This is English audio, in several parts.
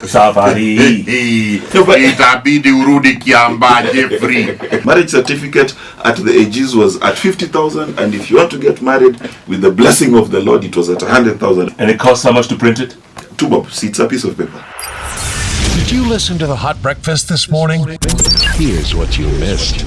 Safari. Itabidi urudi Kiamba, Jeffrey. Marriage certificate at the ages was at 50,000, and if you want to get married with the blessing of the Lord, it was at 100,000. And it costs how much to print it? 2 bob. See, it's a piece of paper. Did you listen to the Hot Breakfast this morning? Here's what you missed.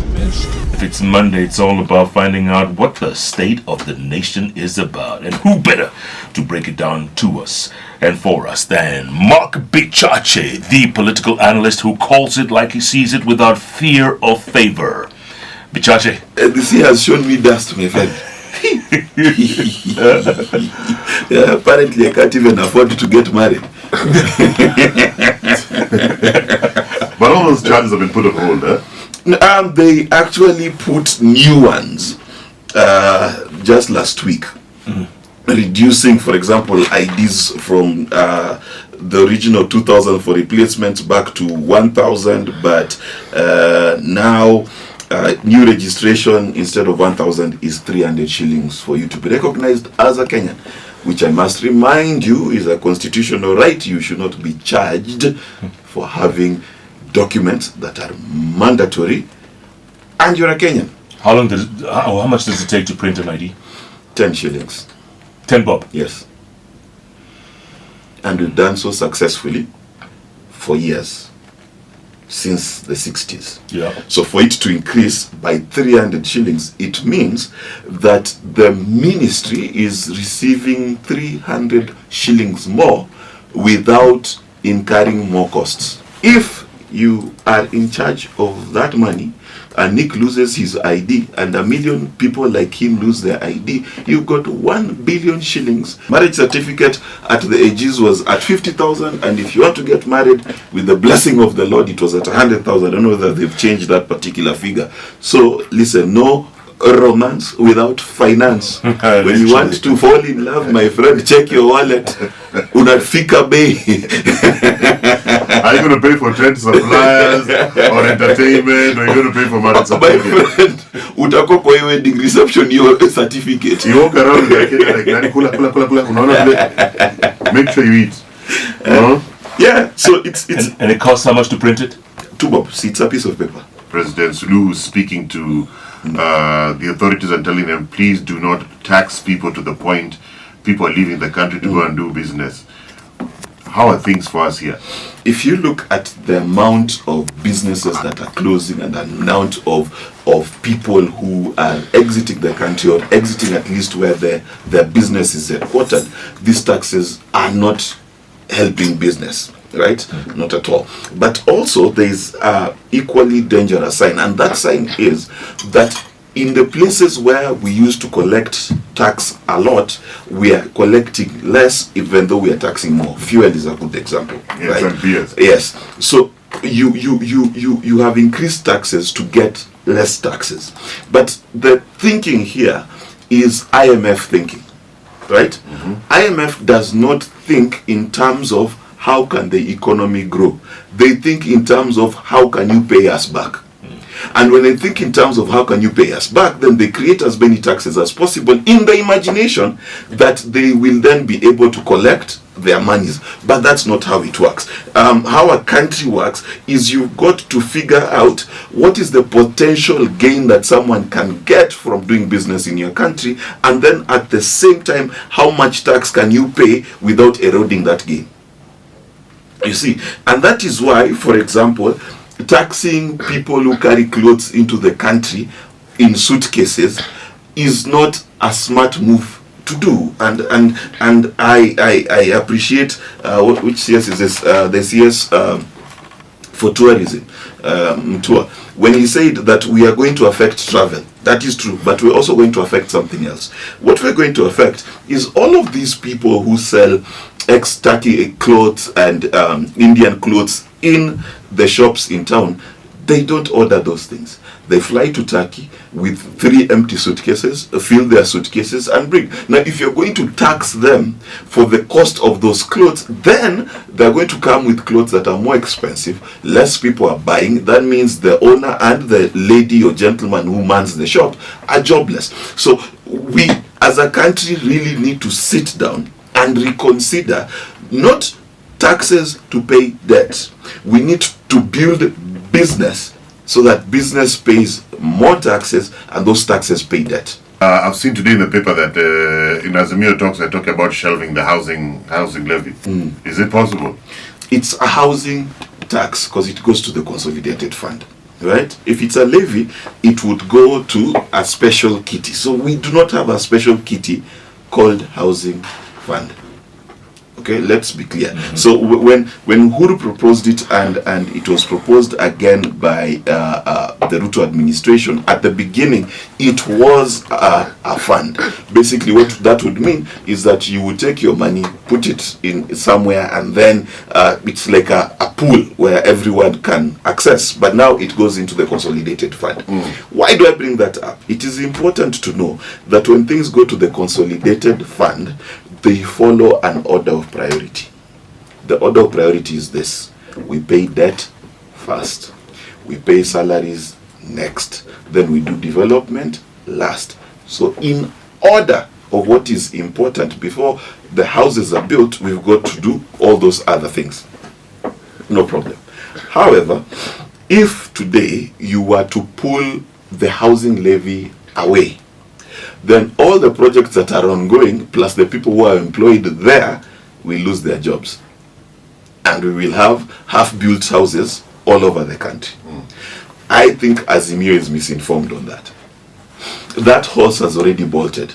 If it's Monday, it's all about finding out what the state of the nation is about. And who better to break it down to us and for us than Mark Bichachi, the political analyst who calls it like he sees it without fear or favor. Bichachi. The sea has shown me dust, my friend. Apparently, I can't even afford to get married. But all those charges have been put on hold, eh? They actually put new ones just last week, reducing, for example, IDs from the original 2,000 for replacements back to 1,000, but now new registration instead of 1,000 is 300 shillings for you to be recognized as a Kenyan, which I must remind you is a constitutional right. You should not be charged for having documents that are mandatory, and you're a Kenyan. How much does it take to print an ID? 10 shillings. 10 bob? Yes. And we've done so successfully for years, since the 60s. Yeah. So for it to increase by 300 shillings, it means that the ministry is receiving 300 shillings more without incurring more costs. If you are in charge of that money and Nick loses his ID and 1 million people like him lose their ID, you got 1 billion shillings. Marriage certificate at the ages was at 50,000, and if you want to get married with the blessing of the Lord, it was at 100,000. I don't know whether they've changed that particular figure. So listen, no romance without finance. When you want to fall in love, my friend, check your wallet. Unafika bei. Are you going to pay for tent supplies or entertainment, or are you going to pay for marriage certificate? My friend, utako kwa your wedding reception, your certificate. You walk around like kula. Make sure you eat. Yeah, so it's and it costs how much to print it? 2 bob. See, it's a piece of paper. President Sulu is speaking to the authorities and telling them, please do not tax people to the point people are leaving the country to go and do business. How are things for us here? If you look at the amount of businesses that are closing and the amount of people who are exiting the country or exiting at least where their business is headquartered, these taxes are not helping business, right? Not at all. But also there is an equally dangerous sign, and that sign is that in the places where we used to collect tax a lot, we are collecting less, even though we are taxing more. Fuel is a good example. Yes, right? and beers. Yes. So you have increased taxes to get less taxes. But the thinking here is IMF thinking, right? IMF does not think in terms of how can the economy grow. They think in terms of how can you pay us back. And when they think in terms of how can you pay us back, then they create as many taxes as possible in the imagination that they will then be able to collect their monies. But that's not how it works. How a country works is you've got to figure out what is the potential gain that someone can get from doing business in your country, and then at the same time, how much tax can you pay without eroding that gain. You see, and that is why, for example, taxing people who carry clothes into the country in suitcases is not a smart move to do. And I appreciate which CS is this? The CS for tourism tour, when he said that we are going to affect travel. That is true, but we're also going to affect something else. What we're going to affect is all of these people who sell ex-Turkey clothes and Indian clothes in the shops in town. They don't order those things. They fly to Turkey with 3 empty suitcases, fill their suitcases and bring. Now, if you're going to tax them for the cost of those clothes, then they're going to come with clothes that are more expensive. Less people are buying. That means the owner and the lady or gentleman who mans the shop are jobless. So we, as a country, really need to sit down and reconsider not taxes to pay debt. We need to build business so that business pays more taxes and those taxes pay debt. I've seen today in the paper that in Azimio talks, they talk about shelving the housing levy. Is it possible? It's a housing tax because it goes to the consolidated fund, right? If it's a levy, it would go to a special kitty. So we do not have a special kitty called housing fund. Okay, let's be clear. So when Uhuru proposed it, and it was proposed again by the Ruto administration, at the beginning it was a fund. Basically what that would mean is that you would take your money, put it in somewhere, and then it's like a pool where everyone can access, but now it goes into the consolidated fund. Why do I bring that up? It is important to know that when things go to the consolidated fund, they follow an order of priority. The order of priority is this: we pay debt first, we pay salaries next, then we do development last. So in order of what is important, before the houses are built, we've got to do all those other things. No problem. However, if today you were to pull the housing levy away, then all the projects that are ongoing, plus the people who are employed there, will lose their jobs. And we will have half-built houses all over the country. I think Azimio is misinformed on that. That horse has already bolted.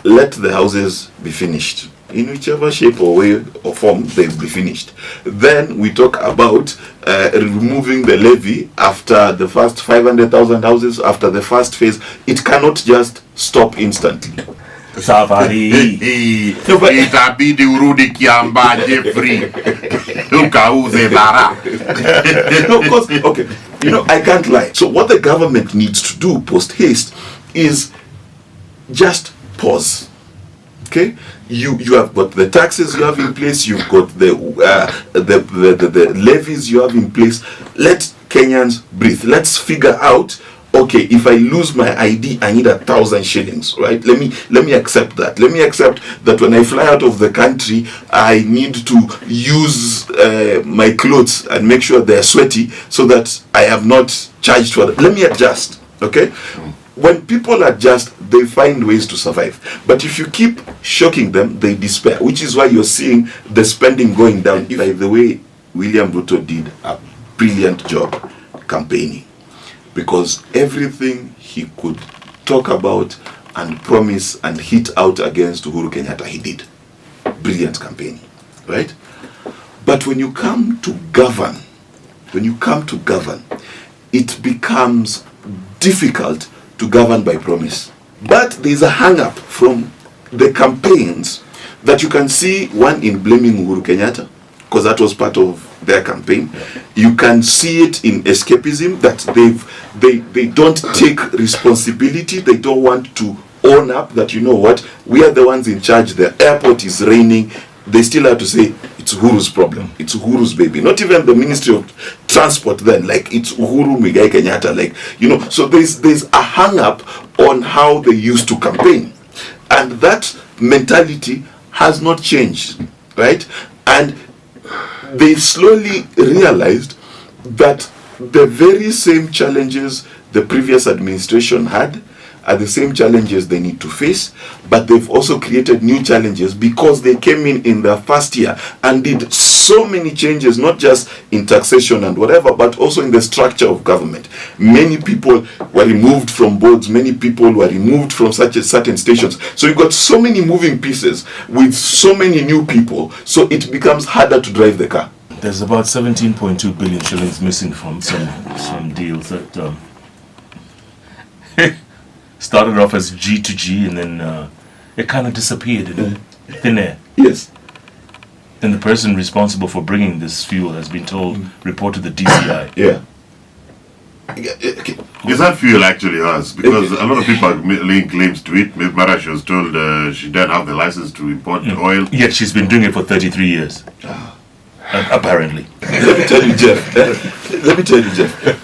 Let the houses be finished. In whichever shape or way or form they'll be finished. Then we talk about removing the levy after the first 500,000 houses, after the first phase. It cannot just stop instantly. Safari. Itabidi urudi Kiamba Jeffrey. Ukauze bara. No, because, okay, I can't lie. So what the government needs to do post haste is just pause. Okay, you have got the taxes you have in place, you've got the levies you have in place. Let Kenyans breathe. Let's figure out, okay, if I lose my ID, I need 1,000 shillings, right? Let me accept that. Let me accept that when I fly out of the country, I need to use my clothes and make sure they're sweaty so that I am not charged for that. Let me adjust, okay? When people adjust, they find ways to survive. But if you keep shocking them, they despair, which is why you're seeing the spending going down. By the way, William Ruto did a brilliant job campaigning, because everything he could talk about and promise and hit out against Uhuru Kenyatta, he did. Brilliant campaigning, right? But when you come to govern, it becomes difficult to govern by promise. But there's a hang-up from the campaigns that you can see, one in blaming Uhuru Kenyatta, because that was part of their campaign. You can see it in escapism, that they don't take responsibility. They don't want to own up that, you know what, we are the ones in charge. The airport is raining. They still have to say it's Uhuru's problem. It's Uhuru's baby. Not even the Ministry of Transport then, like it's Uhuru Muigai Kenyatta, like, so there's a hang-up on how they used to campaign. And that mentality has not changed, right? And they slowly realized that the very same challenges the previous administration had are the same challenges they need to face, but they've also created new challenges because they came in their first year and did so many changes, not just in taxation and whatever, but also in the structure of government. Many people were removed from boards, many people were removed from certain stations. So you've got so many moving pieces with so many new people, so it becomes harder to drive the car. There's about 17.2 billion shillings missing from some deals that started off as G to G, and then it kind of disappeared in thin air. Yes. And the person responsible for bringing this fuel has been told, report to the DCI. Yeah. Is that fuel actually ours? Because a lot of people are laying claims to it. Ms. Mara, she was told she didn't have the license to import oil. Yet she's been doing it for 33 years. Apparently. Let me tell you, Jeff.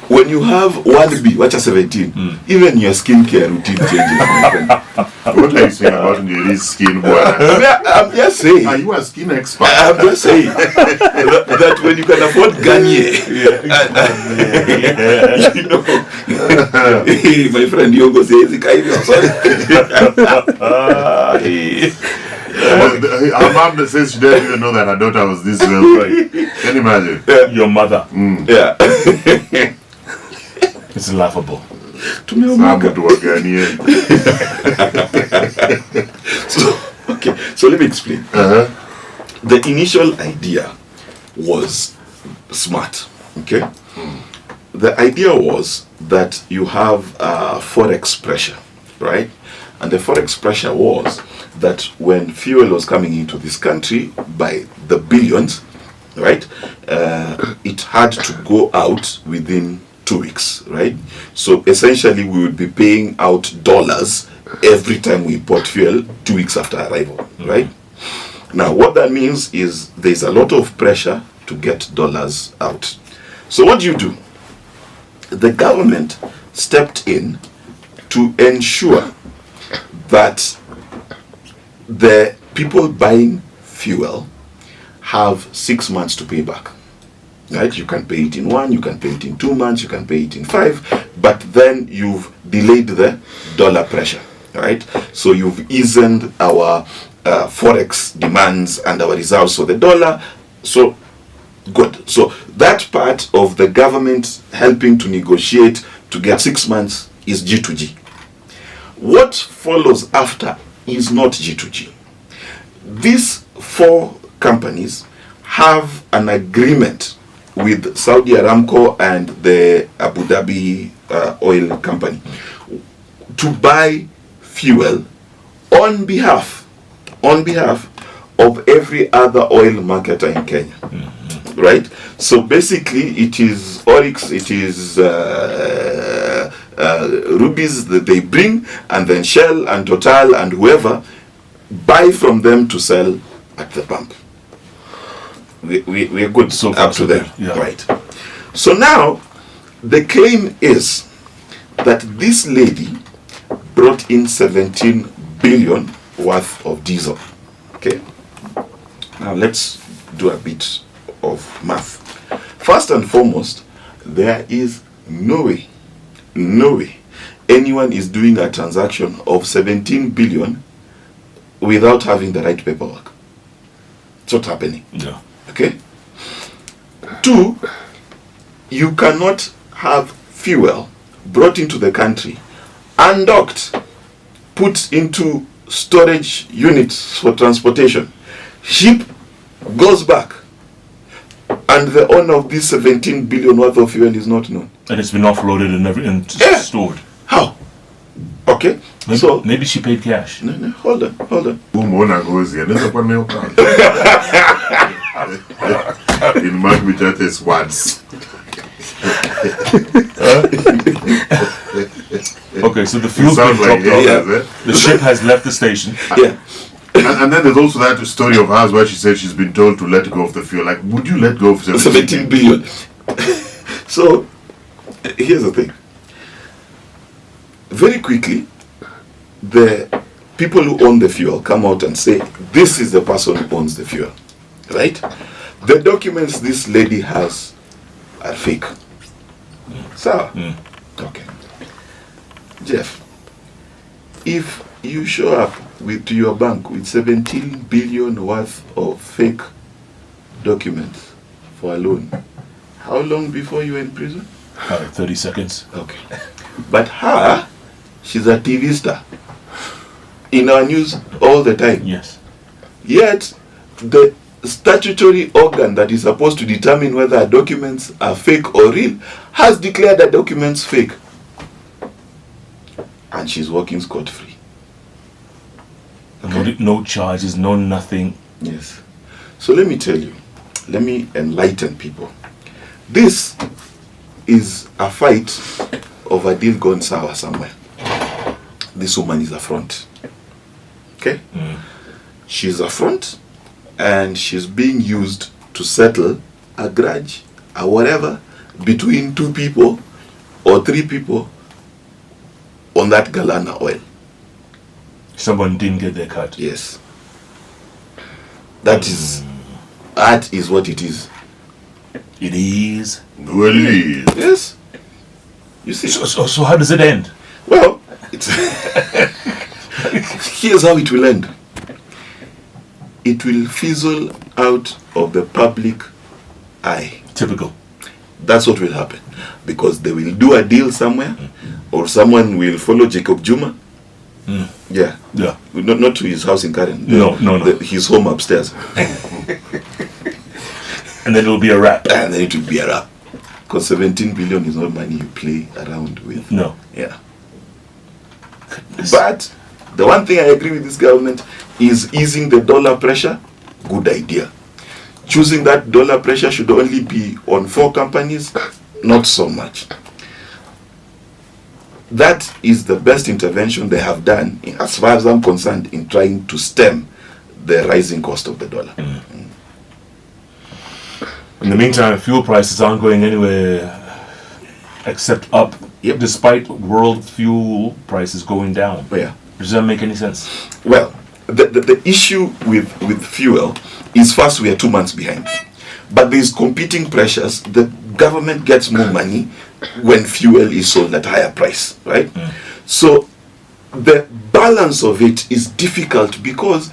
When you have 1B, watch a 17, even your skincare routine changes, my friend. What are you saying about your skin, boy? I'm just saying. Are you a skin expert? I'm just saying that when you can afford Garnier, you know, my friend Yongo says, Her mom says she didn't even know that her daughter was this well. Right. Can you imagine? Your mother. Yeah. It's laughable. Samu to Garnier. So let me explain. Uh-huh. The initial idea was smart. Okay. The idea was that you have forex pressure, right? And the forex pressure was that when fuel was coming into this country by the billions, right, it had to go out within 2 weeks, right? So essentially we would be paying out dollars every time we import fuel 2 weeks after arrival, right? Now what that means is there's a lot of pressure to get dollars out. So what do? The government stepped in to ensure that the people buying fuel have 6 months to pay back. Right? You can pay it in 1, you can pay it in 2 months, you can pay it in 5, but then you've delayed the dollar pressure. Right? So you've eased our forex demands and our reserves for the dollar. So good. So that part of the government helping to negotiate to get 6 months is G2G. What follows after is not G2G. These 4 companies have an agreement with Saudi Aramco and the Abu Dhabi oil company to buy fuel on behalf of every other oil marketer in Kenya. Right? So basically it is Oryx, it is rubies that they bring, and then Shell and Total and whoever buy from them to sell at the pump. We're good So up to there. yeah. Right. So now the claim is that this lady brought in 17 billion worth of diesel. Okay. Now let's do a bit of math. First and foremost, there is no way anyone is doing a transaction of 17 billion without having the right paperwork. It's not happening. Yeah. Okay? 2, you cannot have fuel brought into the country, undocked, put into storage units for transportation, ship, goes back, and the owner of this 17 billion worth of fuel is not known. And it's been offloaded and stored. How? Okay. Maybe she paid cash. No, hold on. Umona goes here. There's a one milk. In Mark Bichachi's words. Okay, so the fuel's been Sounds like dropped off. yeah. The ship has left the station. Yeah. And then there's also that story of hers where she said she's been told to let go of the fuel. Like, would you let go of 17 billion? So, here's the thing. Very quickly, the people who own the fuel come out and say, this is the person who owns the fuel. Right? The documents this lady has are fake. So, okay. Jeff, if you show up to your bank with 17 billion worth of fake documents for a loan, how long before you are in prison? 30 seconds. Okay. But her, she's a TV star. In our news all the time. Yes. Yet, the statutory organ that is supposed to determine whether documents are fake or real has declared the documents fake. And she's walking scot-free. Okay? No charges, no nothing. Yes. So let me tell you, let me enlighten people. This is a fight of a deal gone sour somewhere. This woman is a front. Okay? She's a front, and she's being used to settle a grudge or whatever between 2 people or 3 people on that Galana oil. Someone didn't get their cut. Yes. That is what it is. It is. Well, it is. Yes. You see. So how does it end? Well, it's here's how it will end. It will fizzle out of the public eye. Typical. That's what will happen. Because they will do a deal somewhere, or someone will follow Jacob Juma. Yeah. Yeah. Not to his house in Karen. No. His home upstairs. And then it'll be a wrap. And then it will be a wrap. Because 17 billion is not money you play around with. No. Yeah. But the one thing I agree with this government is easing the dollar pressure. Good idea. Choosing that dollar pressure should only be on 4 companies, not so much. That is the best intervention they have done, as far as I'm concerned, in trying to stem the rising cost of the dollar. In the meantime, fuel prices aren't going anywhere except up, Yep. despite world fuel prices going down. Yeah. Does that make any sense? Well, the issue with fuel is, first, we are 2 months behind. But there's competing pressures. The government gets more money when fuel is sold at higher price, right? So the balance of it is difficult, because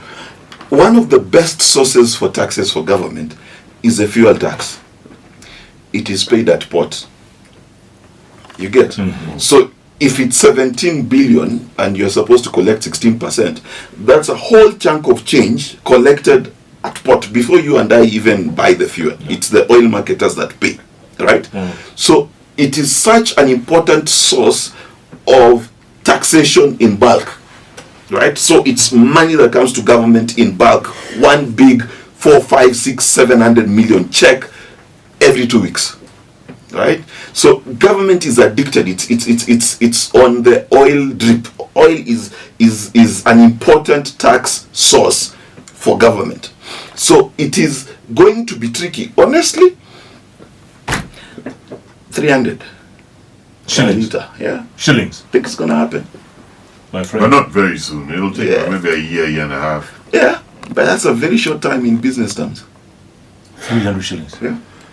one of the best sources for taxes for government is a fuel tax. It is paid at port. You get? So if it's 17 billion and you're supposed to collect 16%, that's a whole chunk of change collected at port before you and I even buy the fuel. It's the oil marketers that pay, right? So it is such an important source of taxation in bulk, right? So it's money that comes to government in bulk, one big 4, 5, 6, 700 million check every 2 weeks, right? So government is addicted. It's on the oil drip. Oil is an important tax source for government. So it is going to be tricky. Honestly, 300 Shillings. litre, yeah. Shillings, Think it's gonna happen. my But friend. not very soon. It'll take Yeah. maybe a year and a half. Yeah, but that's a very short time in business terms. 300 shillings. Yeah.